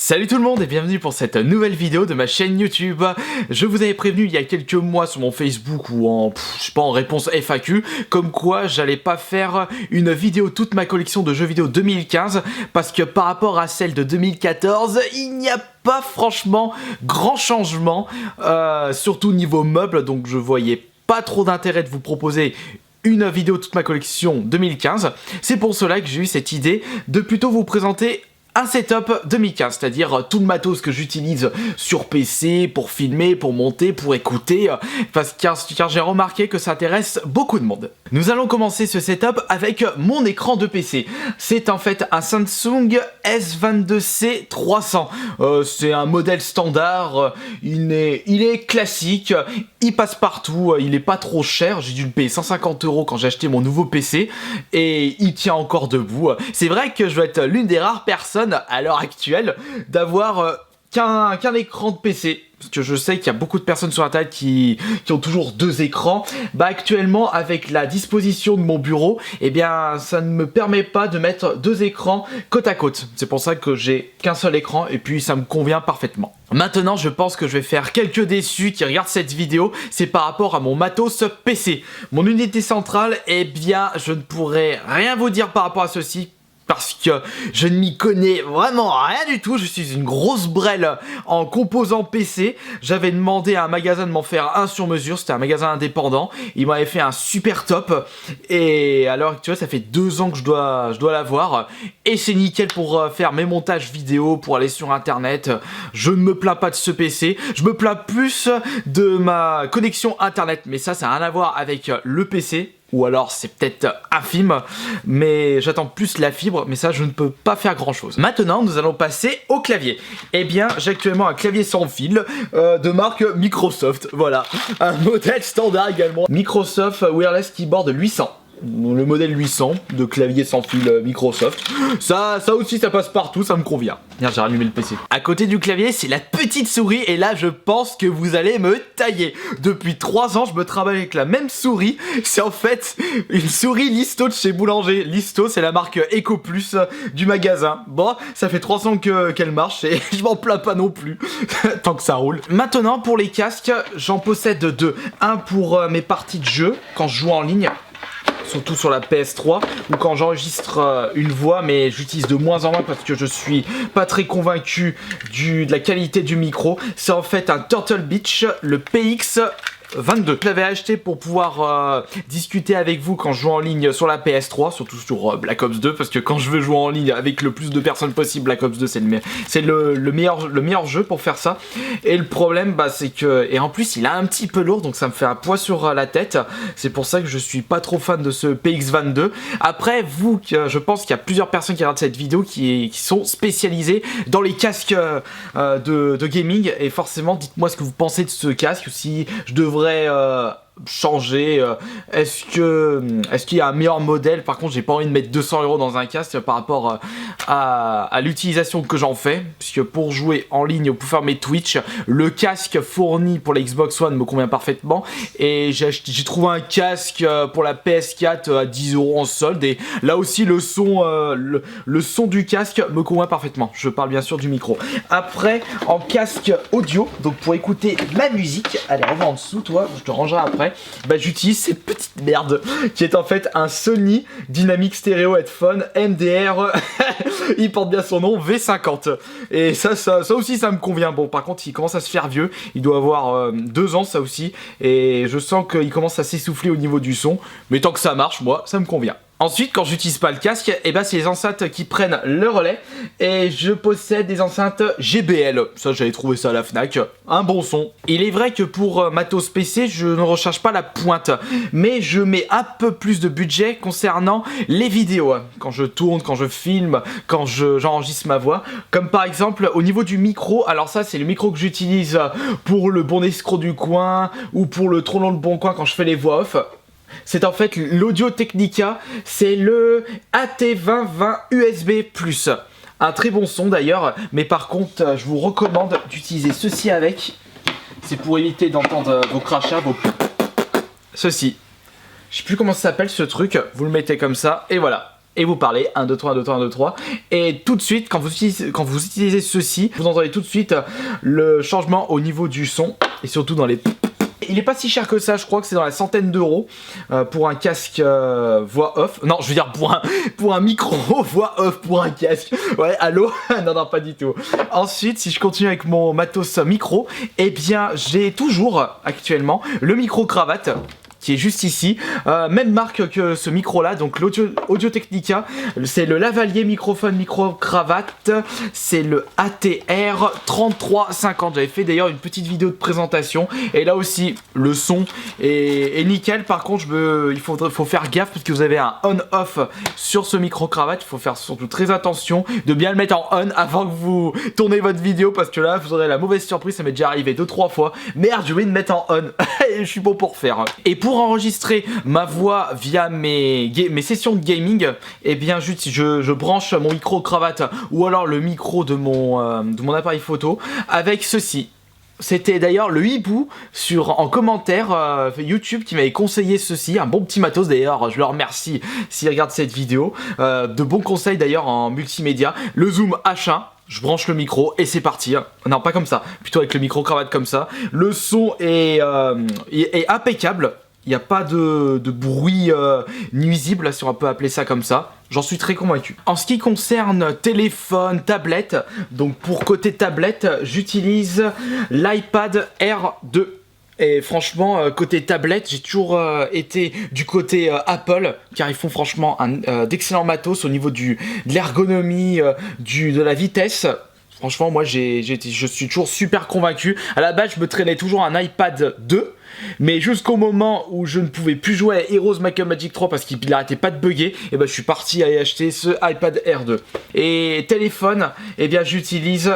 Salut tout le monde et bienvenue pour cette nouvelle vidéo de ma chaîne YouTube. Je vous avais prévenu il y a quelques mois sur mon Facebook ou en, je sais pas, en réponse FAQ, comme quoi j'allais pas faire une vidéo toute ma collection de jeux vidéo 2015 parce que par rapport à celle de 2014, il n'y a pas franchement grand changement, surtout niveau meubles, donc je voyais pas trop d'intérêt de vous proposer une vidéo toute ma collection 2015. C'est pour cela que j'ai eu cette idée de plutôt vous présenter un setup 2015, c'est-à-dire tout le matos que j'utilise sur PC pour filmer, pour monter, pour écouter, car j'ai remarqué que ça intéresse beaucoup de monde. Nous allons commencer ce setup avec mon écran de PC. C'est en fait un Samsung S22C 300. C'est un modèle standard, il est classique, il passe partout, il est pas trop cher. J'ai dû le payer 150 € quand j'ai acheté mon nouveau PC et il tient encore debout. C'est vrai que je dois être l'une des rares personnes à l'heure actuelle d'avoir qu'un écran de PC. Parce que je sais qu'il y a beaucoup de personnes sur internet qui ont toujours deux écrans. Bah actuellement, avec la disposition de mon bureau, eh bien ça ne me permet pas de mettre deux écrans côte à côte. C'est pour ça que j'ai qu'un seul écran et puis ça me convient parfaitement. Maintenant, je pense que je vais faire quelques déçus qui regardent cette vidéo. C'est par rapport à mon matos PC. Mon unité centrale, eh bien je ne pourrais rien vous dire par rapport à ceci, parce que je ne m'y connais vraiment rien du tout. Je suis une grosse brêle en composants PC. J'avais demandé à un magasin de m'en faire un sur mesure. C'était un magasin indépendant. Il m'avait fait un super top. Et à l'heure actuelle, ça fait 2 ans que je dois l'avoir. Et c'est nickel pour faire mes montages vidéo, pour aller sur internet. Je ne me plains pas de ce PC. Je me plains plus de ma connexion internet. Mais ça n'a rien à voir avec le PC. Ou alors c'est peut-être infime, mais j'attends plus la fibre, mais ça je ne peux pas faire grand chose. Maintenant nous allons passer au clavier. Eh bien j'ai actuellement un clavier sans fil de marque Microsoft, voilà. Un modèle standard également. Microsoft Wireless Keyboard 800. Le modèle 800 de clavier sans fil Microsoft. Ça aussi ça passe partout, ça me convient. Merde, j'ai rallumé le PC. À côté du clavier, c'est la petite souris et là je pense que vous allez me tailler. Depuis 3 ans, je me travaille avec la même souris. C'est en fait une souris Listo de chez Boulanger. Listo, c'est la marque Eco Plus du magasin. Bon, ça fait 3 ans qu'elle marche et je m'en plains pas non plus. Tant que ça roule. Maintenant, pour les casques, j'en possède 2. Un pour mes parties de jeu, quand je joue en ligne. Surtout sur la PS3 ou quand j'enregistre une voix, mais j'utilise de moins en moins parce que je suis pas très convaincu de la qualité du micro. C'est en fait un Turtle Beach, le PX22. Je l'avais acheté pour pouvoir discuter avec vous quand je joue en ligne sur la PS3, surtout sur Black Ops 2, parce que quand je veux jouer en ligne avec le plus de personnes possible, Black Ops 2 c'est le meilleur jeu pour faire ça. Et le problème, bah, c'est que, et en plus il est un petit peu lourd, donc ça me fait un poids sur la tête. C'est pour ça que je suis pas trop fan de ce PX22. Après, je pense qu'il y a plusieurs personnes qui regardent cette vidéo qui sont spécialisées dans les casques de gaming, et forcément dites-moi ce que vous pensez de ce casque, ou si je devrais changer. Est-ce qu'il y a un meilleur modèle? Par contre, j'ai pas envie de mettre 200 € dans un casque par rapport à l'utilisation que j'en fais, puisque pour jouer en ligne ou pour faire mes Twitch, le casque fourni pour la Xbox One me convient parfaitement, et j'ai trouvé un casque pour la PS4 à 10 € en solde, et là aussi le son du casque me convient parfaitement. Je parle bien sûr du micro. Après, en casque audio, donc pour écouter ma musique, allez, on va en dessous, toi, je te rangerai après. Bah, j'utilise cette petite merde qui est en fait un Sony Dynamic Stereo Headphone MDR. Il porte bien son nom, V50. Et ça aussi ça me convient. Bon, par contre il commence à se faire vieux, il doit avoir 2 ans ça aussi, et je sens qu'il commence à s'essouffler au niveau du son, mais tant que ça marche, moi ça me convient. Ensuite, quand j'utilise pas le casque, eh ben c'est les enceintes qui prennent le relais, et je possède des enceintes JBL. Ça, j'avais trouvé ça à la Fnac. Un bon son. Il est vrai que pour matos PC, je ne recherche pas la pointe, mais je mets un peu plus de budget concernant les vidéos. Quand je tourne, quand je filme, quand j'enregistre ma voix. Comme par exemple au niveau du micro. Alors ça, c'est le micro que j'utilise pour le bon escroc du coin ou pour le trop long le bon coin quand je fais les voix off. C'est en fait l'Audio Technica, c'est le AT2020 USB+. Un très bon son d'ailleurs, mais par contre je vous recommande d'utiliser ceci avec. C'est pour éviter d'entendre vos crachats, ceci. Je sais plus comment ça s'appelle ce truc, vous le mettez comme ça, et voilà. et vous parlez 1, 2, 3, 1, 2, 3, 1, 2, 3 et tout de suite quand vous utilisez ceci, vous entendez tout de suite le changement au niveau du son et surtout dans les... Il est pas si cher que ça, je crois que c'est dans la centaine d'euros pour un casque voix off. Non, je veux dire pour un micro voix off pour un casque. Ouais, allô? Non, pas du tout. Ensuite, si je continue avec mon matos micro, eh bien, j'ai toujours actuellement le micro cravate qui est juste ici, même marque que ce micro là, donc l'Audio Technica, c'est le lavalier microphone micro cravate, c'est le ATR 3350. J'avais fait d'ailleurs une petite vidéo de présentation et là aussi le son est nickel. Par contre il faut faire gaffe parce que vous avez un on-off sur ce micro cravate. Il faut faire surtout très attention de bien le mettre en on avant que vous tournez votre vidéo parce que là vous aurez la mauvaise surprise. Ça m'est déjà arrivé 2-3 fois. Merde, j'ai oublié de mettre en on. Je suis bon pour faire. Et pour enregistrer ma voix via mes sessions de gaming, et bien juste je branche mon micro cravate ou alors le micro de mon appareil photo avec ceci. C'était d'ailleurs le hibou en commentaire YouTube qui m'avait conseillé ceci, un bon petit matos d'ailleurs, je le remercie s'il regarde cette vidéo, de bons conseils d'ailleurs en multimédia, le zoom H1. Je branche le micro et c'est parti. Non, pas comme ça, plutôt avec le micro cravate comme ça. Le son est impeccable. Il n'y a pas de bruit nuisible, si on peut appeler ça comme ça. J'en suis très convaincu. En ce qui concerne téléphone, tablette, donc pour côté tablette, j'utilise l'iPad R2. Et franchement, côté tablette, j'ai toujours été du côté Apple, car ils font franchement d'excellents matos au niveau de l'ergonomie, de la vitesse. Franchement, moi, je suis toujours super convaincu. À la base, je me traînais toujours un iPad 2. Mais jusqu'au moment où je ne pouvais plus jouer à Heroes Might and Magic 3 parce qu'il n'arrêtait pas de bugger, et ben je suis parti aller acheter ce iPad R2. Et téléphone, eh bien j'utilise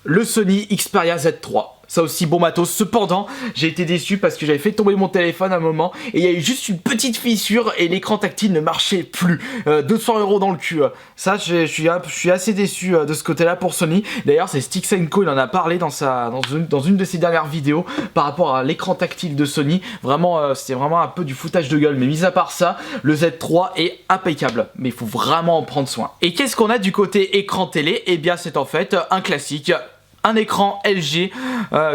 le Sony Xperia Z3. Ça aussi bon matos. Cependant, j'ai été déçu parce que j'avais fait tomber mon téléphone à un moment et il y a eu juste une petite fissure et l'écran tactile ne marchait plus. 200 € dans le cul. Ça, je suis assez déçu de ce côté-là pour Sony. D'ailleurs, c'est Stix & Co, il en a parlé dans une de ses dernières vidéos par rapport à l'écran tactile de Sony. Vraiment, c'était vraiment un peu du foutage de gueule. Mais mis à part ça, le Z3 est impeccable. Mais il faut vraiment en prendre soin. Et qu'est-ce qu'on a du côté écran télé? Eh bien, c'est en fait un classique. Un écran LG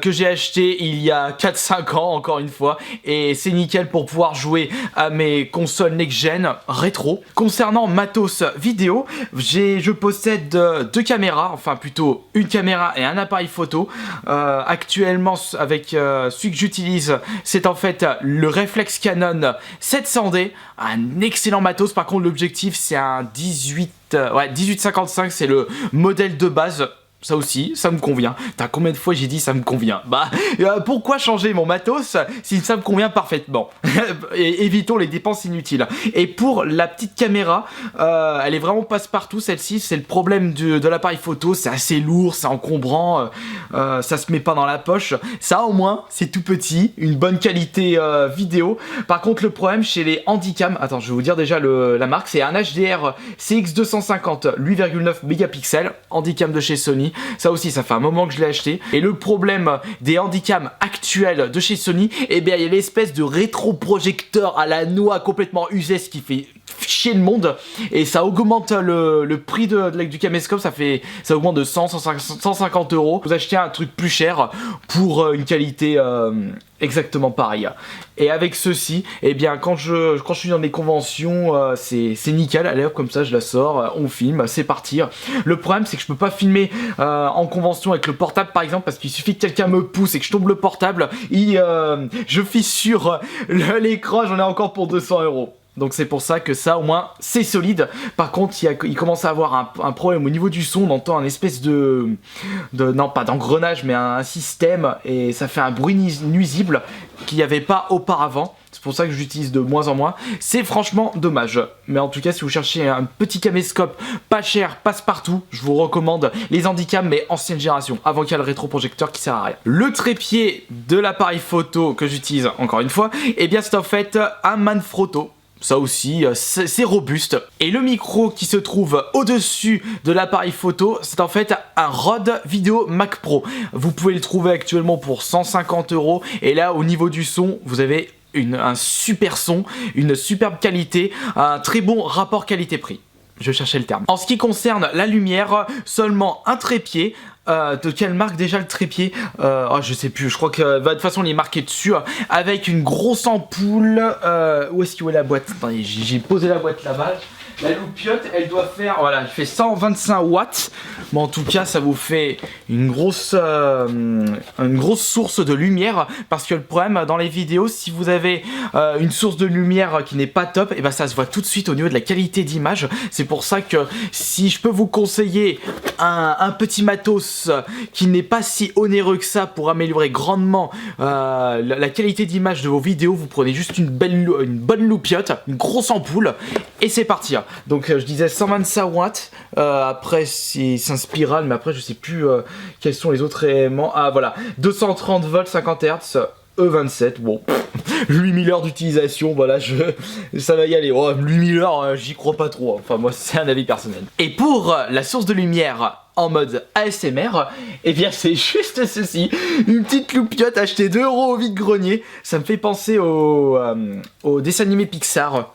que j'ai acheté il y a 4-5 ans encore une fois et c'est nickel pour pouvoir jouer à mes consoles next-gen rétro. Concernant matos vidéo, je possède 2 caméras, enfin plutôt une caméra et un appareil photo. Actuellement avec celui que j'utilise, c'est en fait le Reflex Canon 700D, un excellent matos. Par contre l'objectif c'est un 18-55, c'est le modèle de base. Ça aussi, ça me convient. T'as combien de fois j'ai dit ça me convient? Bah, pourquoi changer mon matos si ça me convient parfaitement? Et évitons les dépenses inutiles. Et pour la petite caméra, elle est vraiment passe-partout celle-ci. C'est le problème de l'appareil photo. C'est assez lourd, c'est encombrant, ça se met pas dans la poche. Ça au moins, c'est tout petit, une bonne qualité vidéo. Par contre, le problème chez les handycam, attends, je vais vous dire déjà la marque, c'est un HDR CX250 8,9 mégapixels, handycam de chez Sony. Ça aussi, ça fait un moment que je l'ai acheté. Et le problème des handycams actuels de chez Sony, eh bien, il y a l'espèce de rétroprojecteur à la noix complètement usé, ce qui fait chier le monde. Et ça augmente le prix du caméscope, ça augmente de 150 €. Vous achetez un truc plus cher pour une qualité exactement pareille. Et avec ceci, eh bien, quand je suis dans des conventions, c'est nickel. Allez hop, comme ça, je la sors, on filme, c'est parti. Le problème, c'est que je peux pas filmer en convention avec le portable, par exemple, parce qu'il suffit que quelqu'un me pousse et que je tombe le portable, je fissure l'écran, j'en ai encore pour 200 €. Donc c'est pour ça que ça au moins c'est solide. Par contre il commence à avoir un problème au niveau du son. On entend un espèce non pas d'engrenage mais un système et ça fait un bruit nuisible qu'il n'y avait pas auparavant. C'est pour ça que j'utilise de moins en moins. C'est franchement dommage. Mais en tout cas, si vous cherchez un petit caméscope pas cher, passe-partout, je vous recommande les handycams, mais ancienne génération, avant qu'il y ait le rétroprojecteur qui sert à rien. Le trépied de l'appareil photo que j'utilise, encore une fois, eh bien c'est en fait un Manfrotto. Ça aussi, c'est robuste. Et le micro qui se trouve au-dessus de l'appareil photo, c'est en fait un Rode Video Mac Pro. Vous pouvez le trouver actuellement pour 150 €. Et là, au niveau du son, vous avez un super son, une superbe qualité, un très bon rapport qualité-prix. Je cherchais le terme. En ce qui concerne la lumière, seulement un trépied. De quelle marque déjà le trépied? Oh, je sais plus, je crois que de toute façon il est marqué dessus, avec une grosse ampoule. Où est-ce qu'il y a la boîte? Attendez, j'ai posé la boîte là-bas. La loupiote, elle doit faire, voilà, elle fait 125 watts, mais en tout cas ça vous fait une grosse source de lumière, parce que le problème dans les vidéos, si vous avez une source de lumière qui n'est pas top, et ben ça se voit tout de suite au niveau de la qualité d'image. C'est pour ça que si je peux vous conseiller un petit matos qui n'est pas si onéreux que ça pour améliorer grandement la qualité d'image de vos vidéos, vous prenez juste une bonne loupiote, une grosse ampoule, et c'est parti. Donc je disais 125 watts, après c'est un spiral, mais après je sais plus quels sont les autres éléments. Ah voilà, 230 volts 50 Hz, E27, bon, 8000 heures d'utilisation, voilà, ça va y aller. Oh, 8000 heures, j'y crois pas trop, enfin moi c'est un avis personnel. Et pour la source de lumière en mode ASMR, et bien c'est juste ceci, une petite loupiote achetée 2 € au vide-grenier. Ça me fait penser au dessin animé Pixar.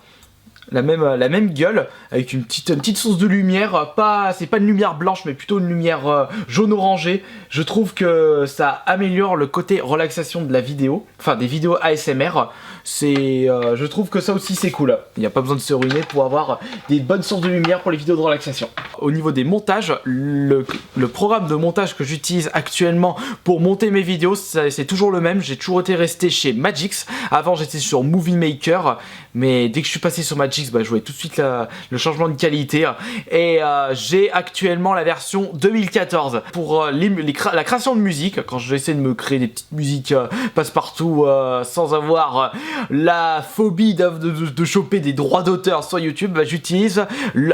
La même gueule, avec une petite source de lumière, c'est pas une lumière blanche mais plutôt une lumière jaune orangée. Je trouve que ça améliore le côté relaxation de la vidéo, enfin des vidéos ASMR. Je trouve que ça aussi c'est cool. Il n'y a pas besoin de se ruiner pour avoir des bonnes sources de lumière pour les vidéos de relaxation. Au niveau des montages, le programme de montage que j'utilise actuellement pour monter mes vidéos, c'est toujours le même. J'ai toujours été resté chez Magix. Avant j'étais sur Movie Maker, mais dès que je suis passé sur Magix, bah, je voyais tout de suite le changement de qualité. Et j'ai actuellement la version 2014 pour la création de musique. Quand j'essaie de me créer des petites musiques passe-partout sans avoir la phobie de choper des droits d'auteur sur YouTube, bah, j'utilise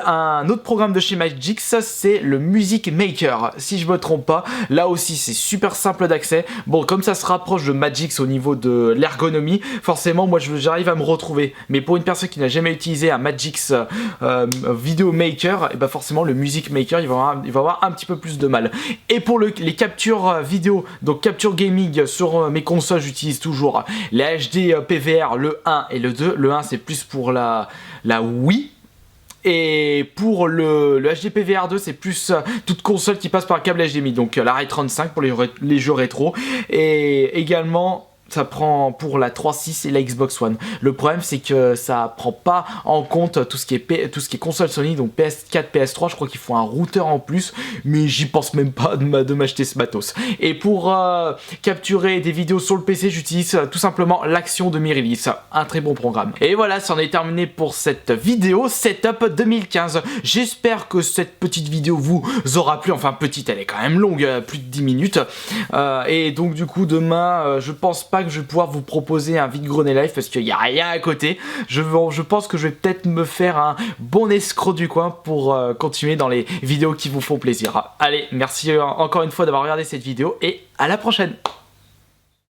un autre programme de chez Magix, c'est le Music Maker, si je me trompe pas. Là aussi c'est super simple d'accès. Bon, comme ça se rapproche de Magix au niveau de l'ergonomie, forcément moi j'arrive à me retrouver. Mais pour une personne qui n'a jamais utilisé un Magix Video Maker, et bah forcément le Music Maker il va avoir un petit peu plus de mal. Et pour les captures vidéo, donc capture gaming sur mes consoles, j'utilise toujours les HD PVR, le 1 et le 2. Le 1 c'est plus pour la Wii. Et pour le HD PVR 2, c'est plus toute console qui passe par un câble HDMI. Donc la Ray 35 pour les jeux rétro. Et également, ça prend pour la 3.6 et la Xbox One. Le problème c'est que ça prend pas en compte tout ce qui est console Sony, donc PS4, PS3, je crois qu'il faut un routeur en plus, mais j'y pense même pas de m'acheter ce matos. Et pour capturer des vidéos sur le PC, j'utilise tout simplement l'action de Mirrorless, un très bon programme. Et voilà, c'en est terminé pour cette vidéo Setup 2015. J'espère que cette petite vidéo vous aura plu, enfin petite, elle est quand même longue, plus de 10 minutes. Et donc du coup demain, je pense pas que je vais pouvoir vous proposer un vide-grenier live parce qu'il n'y a rien à côté. Je pense que je vais peut-être me faire un bon escroc du coin pour continuer dans les vidéos qui vous font plaisir. Allez, merci encore une fois d'avoir regardé cette vidéo et à la prochaine.